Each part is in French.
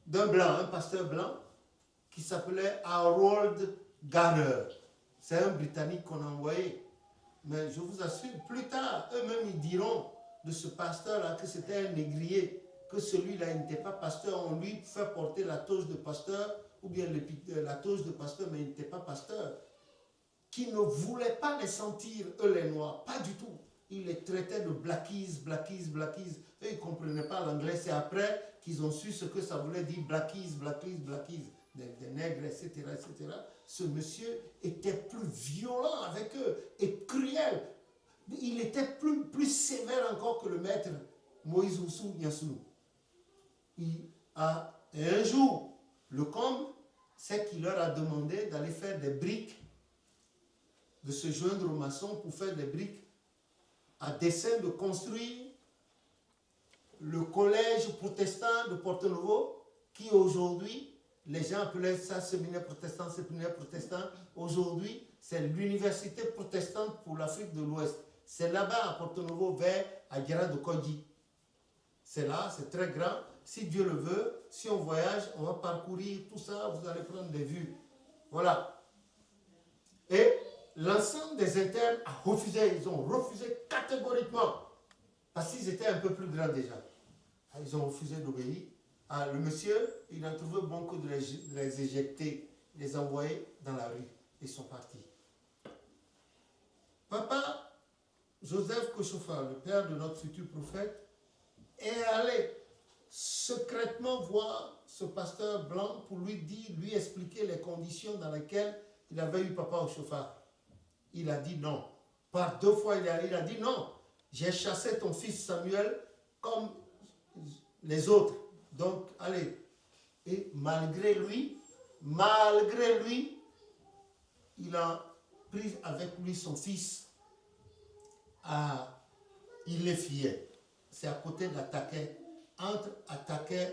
d'un blanc, un pasteur blanc, qui s'appelait Harold Garner. C'est un Britannique qu'on a envoyé. Mais je vous assure, plus tard, eux-mêmes, ils diront de ce pasteur-là que c'était un négrier, que celui-là, il n'était pas pasteur. On lui fait porter la toge de pasteur, ou bien la toge de pasteur, mais il n'était pas pasteur. Qui ne voulaient pas les sentir, eux les Noirs, pas du tout. Ils les traitaient de blackies, blackies, blackies. Eux, ils ne comprenaient pas l'anglais. C'est après qu'ils ont su ce que ça voulait dire blackies, blackies, blackies. Des nègres, etc., etc. Ce monsieur était plus violent avec eux et cruel. Il était plus sévère encore que le maître Moïse Oussou Niassou. Et un jour, le comble, c'est qu'il leur a demandé d'aller faire des briques, de se joindre aux maçons pour faire des briques à dessein de construire le collège protestant de Porto-Novo, qui aujourd'hui, les gens appelaient ça séminaire protestant. Aujourd'hui, c'est l'université protestante pour l'Afrique de l'Ouest. C'est là-bas à Porto-Novo, vers Aguera de Kodji. C'est là, c'est très grand. Si Dieu le veut, si on voyage, on va parcourir tout ça, vous allez prendre des vues. Voilà. Et l'ensemble des internes a refusé, ils ont refusé catégoriquement, parce qu'ils étaient un peu plus grands déjà. Ils ont refusé d'obéir. Le monsieur, il a trouvé bon que de les éjecter, les envoyer dans la rue. Ils sont partis. Papa Joseph Kochofa, le père de notre futur prophète, est allé secrètement voir ce pasteur blanc pour lui expliquer les conditions dans lesquelles il avait eu papa au chauffard. Il a dit non. Par 2 fois, il a dit non. J'ai chassé ton fils Samuel comme les autres. Donc, allez. Et malgré lui, il a pris avec lui son fils à Ilefie. C'est à côté d'Ataké. Entre Ataké,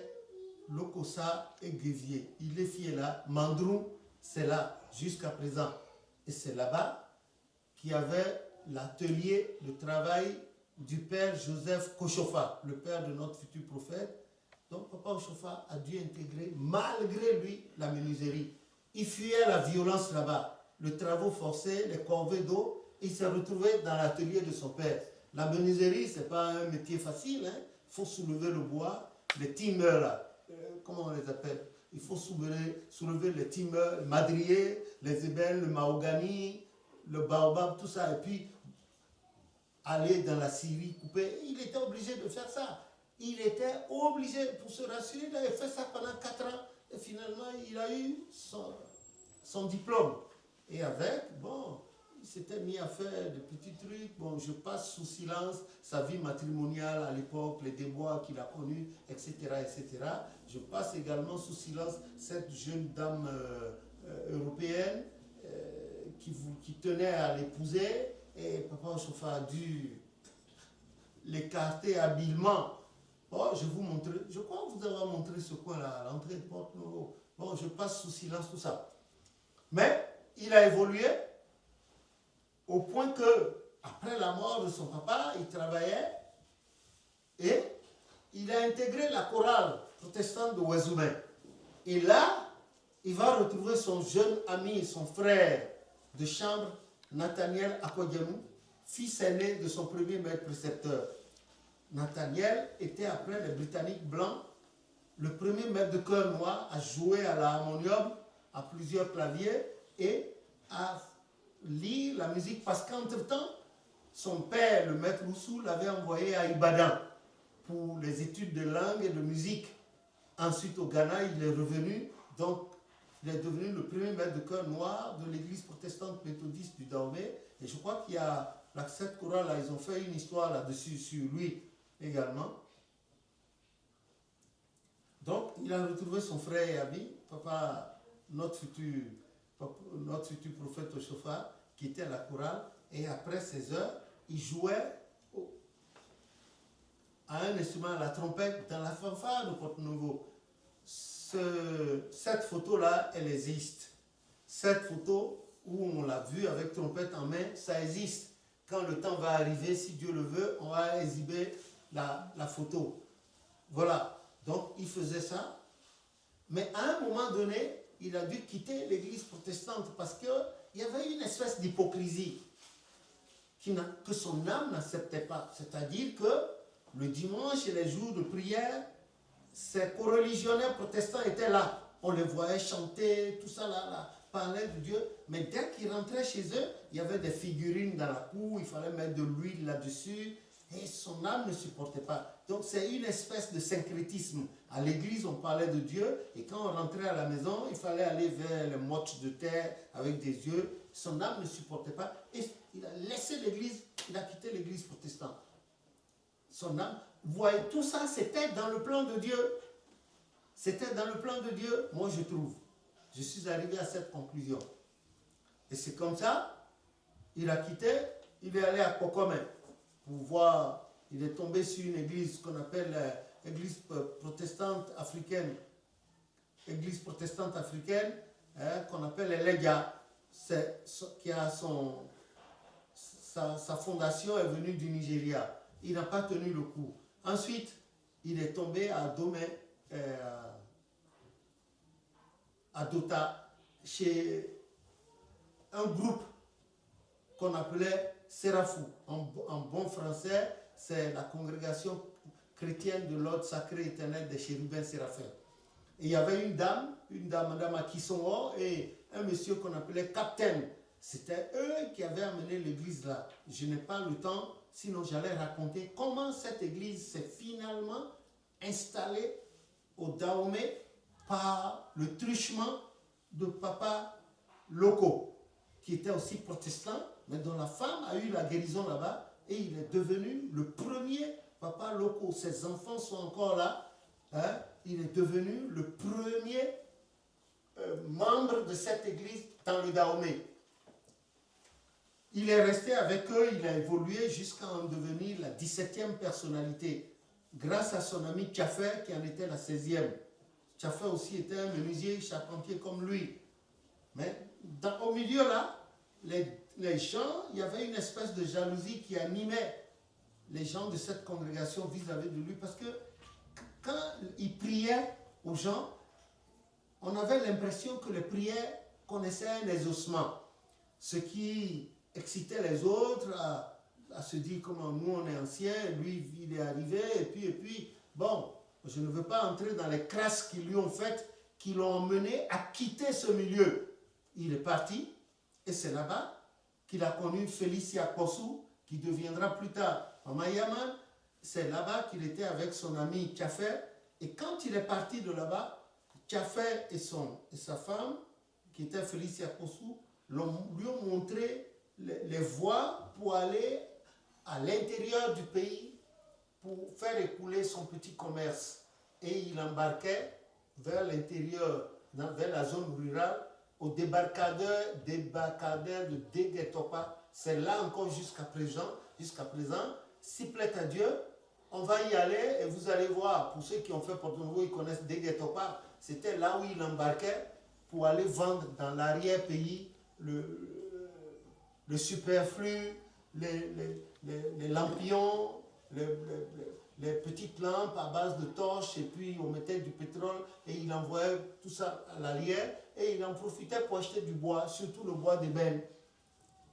Lokossa et Guevier. Ilefie là, Mandrou, c'est là, jusqu'à présent. Et c'est là-bas qu'il y avait l'atelier de travail du père Joseph Kochofa, le père de notre futur prophète. Donc papa Kochofa a dû intégrer, malgré lui, la menuiserie. Il fuyait la violence là-bas, les travaux forcés, les corvées d'eau. Il s'est retrouvé dans l'atelier de son père. La menuiserie, ce n'est pas un métier facile. Il faut soulever le bois, les timers là. Comment on les appelle? Il faut soulever les timers, les madriers, les ébènes, le mahogany, le baobab, tout ça. Et puis, aller dans la scierie, couper. Il était obligé de faire ça. Il était obligé, pour se rassurer, il avait fait ça pendant 4 ans. Et finalement, il a eu son diplôme. Et avec, bon, il s'était mis à faire des petits trucs. Bon, je passe sous silence sa vie matrimoniale à l'époque, les déboires qu'il a connus, etc., etc. Je passe également sous silence cette jeune dame européenne qui tenait à l'épouser. Et papa Ochofa a dû l'écarter habilement. Bon, je vous montre, je crois vous avoir montré ce coin-là, à l'entrée de Porto-Novo. Bon, je passe sous silence tout ça. Mais il a évolué au point que, après la mort de son papa, il travaillait et il a intégré la chorale protestante de Ouezoumen. Et là, il va retrouver son jeune ami, son frère de chambre, Nathaniel Akodjemou, fils aîné de son premier maître précepteur. Nathaniel était, après les Britanniques blancs, le premier maître de chœur noir à jouer à la harmonium, à plusieurs claviers et à lire la musique, parce qu'entre-temps, son père, le maître Oussou, l'avait envoyé à Ibadan pour les études de langue et de musique. Ensuite, au Ghana, il est revenu, donc il est devenu le premier maître de chœur noir de l'église protestante méthodiste du Dahomey. Et je crois qu'il y a cette chorale là, ils ont fait une histoire là-dessus, sur lui également. Donc, il a retrouvé son frère et ami, papa, notre futur prophète Ochofa, qui était à la chorale, et après 16 heures, il jouait à un instrument, la trompette, dans la fanfare de Porto-Novo. Cette photo-là, elle existe. Cette photo où on l'a vu avec trompette en main, ça existe. Quand le temps va arriver, si Dieu le veut, on va exhiber la photo. Voilà. Donc, il faisait ça. Mais à un moment donné, il a dû quitter l'église protestante parce qu'il y avait une espèce d'hypocrisie que son âme n'acceptait pas. C'est-à-dire que le dimanche et les jours de prière, ces coreligionnaires protestants étaient là. On les voyait chanter, tout ça là, parler de Dieu. Mais dès qu'ils rentraient chez eux, il y avait des figurines dans la cour, il fallait mettre de l'huile là-dessus. Et son âme ne supportait pas. Donc c'est une espèce de syncrétisme. À l'église, on parlait de Dieu, et quand on rentrait à la maison, il fallait aller vers les mottes de terre avec des yeux. Son âme ne supportait pas. Et il a laissé l'église, il a quitté l'église protestante. Son âme, vous voyez, tout ça, c'était dans le plan de Dieu. C'était dans le plan de Dieu, moi je trouve. Je suis arrivé à cette conclusion. Et c'est comme ça, il a quitté, il est allé à Kokomé pour voir, il est tombé sur une église qu'on appelle l'église protestante africaine. Église protestante africaine, qu'on appelle les Lega, qui a sa fondation est venue du Nigeria. Il n'a pas tenu le coup. Ensuite, il est tombé à Domé, à Dota, chez un groupe qu'on appelait Sérafou. En bon français, c'est la congrégation chrétienne de l'ordre sacré éternel des chérubins séraphins. Et il y avait une dame, Madame Akisongo, et un monsieur qu'on appelait Captain. C'était eux qui avaient amené l'église là. Je n'ai pas le temps, sinon j'allais raconter comment cette église s'est finalement installée au Dahomey par le truchement de papa Loko, qui était aussi protestant, mais dont la femme a eu la guérison là-bas, et il est devenu le premier papa Loko. Ses enfants sont encore là. Il est devenu le premier membre de cette église dans le Dahomey. Il est resté avec eux, il a évolué jusqu'à en devenir la 17e personnalité, grâce à son ami Tchaffer qui en était la 16e. Tchaffer aussi était un menuisier charpentier comme lui. Mais au milieu là, les gens, il y avait une espèce de jalousie qui animait les gens de cette congrégation vis-à-vis de lui, parce que quand il priait aux gens, on avait l'impression que les prières connaissaient un exaucement, ce qui excitait les autres à se dire comment nous on est anciens, lui il est arrivé, et puis, bon, je ne veux pas entrer dans les crasses qu'ils lui ont faites, qui l'ont emmené à quitter ce milieu. Il est parti, et c'est là-bas qu'il a connu Félicia Kossou, qui deviendra plus tard Mama Yaman. C'est là-bas qu'il était avec son ami Tchaffer, et quand il est parti de là-bas, Tchaffer et sa femme, qui était Félicia Kossou, lui ont montré les voies pour aller à l'intérieur du pays pour faire écouler son petit commerce. Et il embarquait vers l'intérieur, vers la zone rurale, au débarcadère de Deguetopa. C'est là encore jusqu'à présent. Si plaît à Dieu, on va y aller et vous allez voir. Pour ceux qui ont fait Porto Novo, ils connaissent Deguetopa. C'était là où il embarquait pour aller vendre dans l'arrière-pays le superflu, les lampions, les petites lampes à base de torches, et puis on mettait du pétrole et il envoyait tout ça à l'arrière, et il en profitait pour acheter du bois, surtout le bois d'ébène.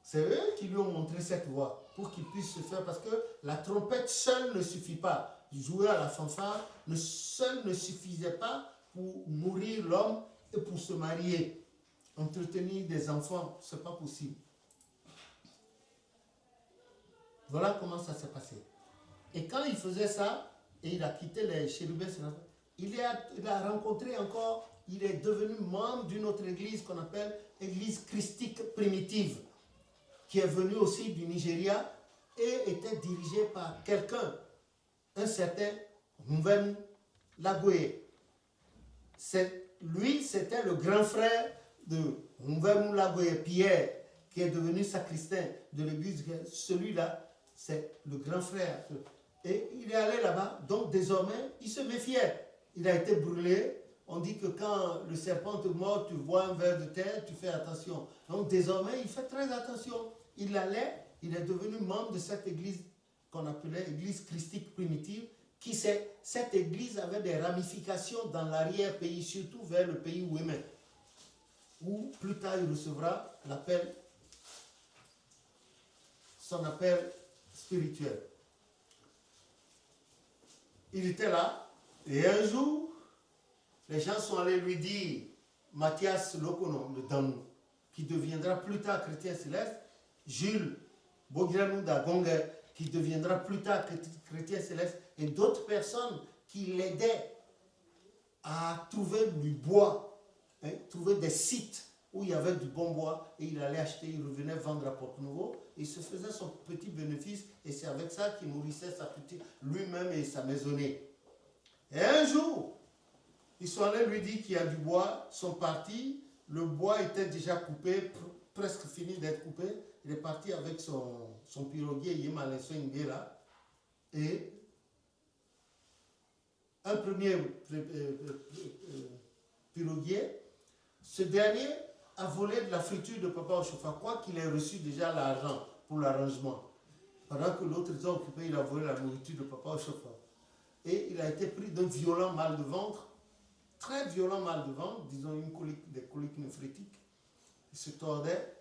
C'est eux qui lui ont montré cette voie pour qu'il puisse se faire, parce que la trompette seule ne suffit pas. Jouer à la fanfare seul ne suffisait pas pour nourrir l'homme et pour se marier. Entretenir des enfants, ce n'est pas possible. Voilà comment ça s'est passé. Et quand il faisait ça, et il a quitté les chérubins, il a rencontré encore, il est devenu membre d'une autre église qu'on appelle Église christique primitive, qui est venue aussi du Nigeria et était dirigée par quelqu'un, un certain Nwem Lagoué. Lui, c'était le grand frère de Nwem Lagoué, Pierre, qui est devenu sacristain de l'église. Celui-là, c'est le grand frère. Et il est allé là-bas, donc désormais, il se méfiait. Il a été brûlé. On dit que quand le serpent te mord, tu vois un ver de terre, tu fais attention. Donc désormais, il fait très attention. Il est devenu membre de cette église qu'on appelait Église christique primitive, Cette église avait des ramifications dans l'arrière-pays, surtout vers le pays Ouémen, où plus tard il recevra son appel spirituel. Il était là, et un jour, les gens sont allés lui dire, Mathias Lokono, le Danou, qui deviendra plus tard chrétien céleste, Jules Bogranou d'Agongue, qui deviendra plus tard chrétien céleste, et d'autres personnes qui l'aidaient à trouver du bois, trouver des sites où il y avait du bon bois, et il allait acheter, il revenait vendre à Porto-Novo, il se faisait son petit bénéfice, et c'est avec ça qu'il nourrissait lui-même et sa maisonnée. Et un jour, ils sont allés lui dire qu'il y a du bois, sont partis, le bois était déjà coupé, presque fini d'être coupé, il est parti avec son piroguier, Yemaleso là, et un premier piroguier, ce dernier a volé de la friture de Papa Ochofa, quoi qu'il ait reçu déjà l'argent pour l'arrangement. Pendant que l'autre était occupé, il a volé la nourriture de Papa Ochofa. Et il a été pris d'un violent mal de ventre, très violent mal de ventre, disons des coliques néphrétiques. Il se tordait.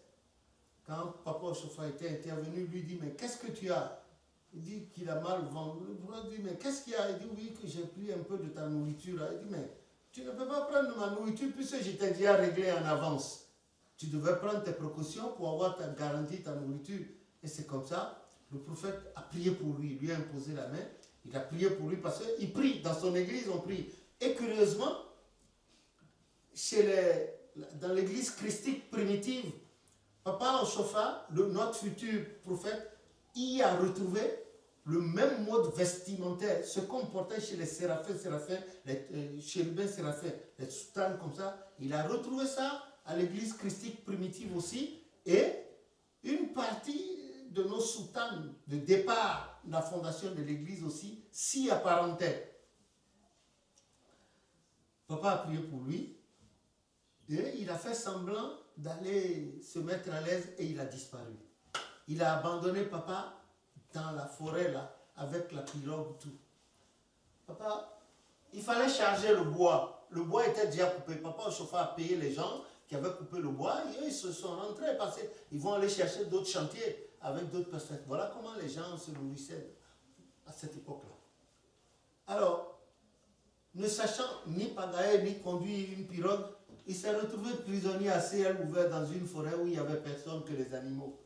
Quand Papa Ochofa était intervenu, lui dit, mais qu'est-ce que tu as? Il dit qu'il a mal au ventre. Le bourreau dit, mais qu'est-ce qu'il y a? Il dit, oui, que j'ai pris un peu de ta nourriture. Il dit, mais tu ne peux pas prendre de ma nourriture puisque je t'ai déjà réglé en avance. Tu devais prendre tes précautions pour avoir garanti ta nourriture. Et c'est comme ça, le prophète a prié pour lui, lui a imposé la main. Il a prié pour lui parce qu'il prie, dans son église on prie. Et curieusement, dans l'église christique primitive, Papa Ochofa, notre futur prophète, y a retrouvé le même mode vestimentaire, ce qu'on portait chez les séraphins, les chérubins séraphins, les soutanes comme ça. Il a retrouvé ça à l'église christique primitive aussi. Et une partie de nos soutanes de départ de la fondation de l'église aussi s'y apparentait. Papa a prié pour lui et il a fait semblant d'aller se mettre à l'aise et il a disparu. Il a abandonné papa dans la forêt là avec la pirogue tout. Papa, il fallait charger le bois. Le bois était déjà coupé. Papa Ochofa a payé les gens qui avaient coupé le bois et eux, ils se sont rentrés parce qu'ils vont aller chercher d'autres chantiers avec d'autres personnes. Voilà comment les gens se nourrissaient à cette époque-là. Alors, ne sachant ni pagailler ni conduire une pirogue, il s'est retrouvé prisonnier à ciel ouvert dans une forêt où il n'y avait personne que les animaux.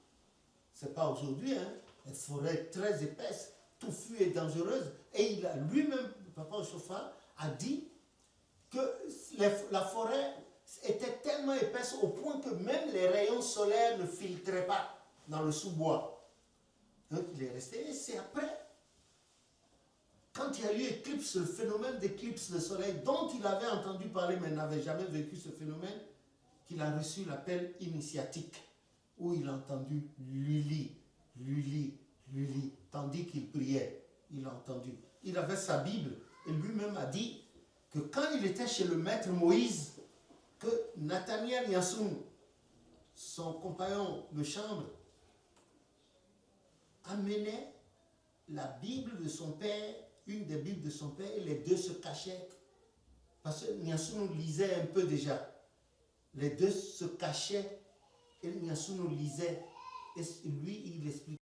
Ce n'est pas aujourd'hui, hein? Une forêt très épaisse, touffue et dangereuse. Et il a lui-même, Papa Ochofa, a dit que la forêt était tellement épaisse au point que même les rayons solaires ne filtraient pas dans le sous-bois. Donc il est resté, et c'est après, quand il y a eu éclipse, le phénomène d'éclipse de soleil, dont il avait entendu parler mais n'avait jamais vécu ce phénomène, qu'il a reçu l'appel initiatique, où il a entendu Luli, Luli, Luli, tandis qu'il priait, il a entendu. Il avait sa Bible, et lui-même a dit que quand il était chez le maître Moïse, que Nathaniel Yassoun, son compagnon de chambre, amenait la Bible de son père, une des Bibles de son père, et les deux se cachaient. Parce que Nyassoun lisait un peu déjà. Les deux se cachaient et Nyassoun lisait. Et lui, il expliquait.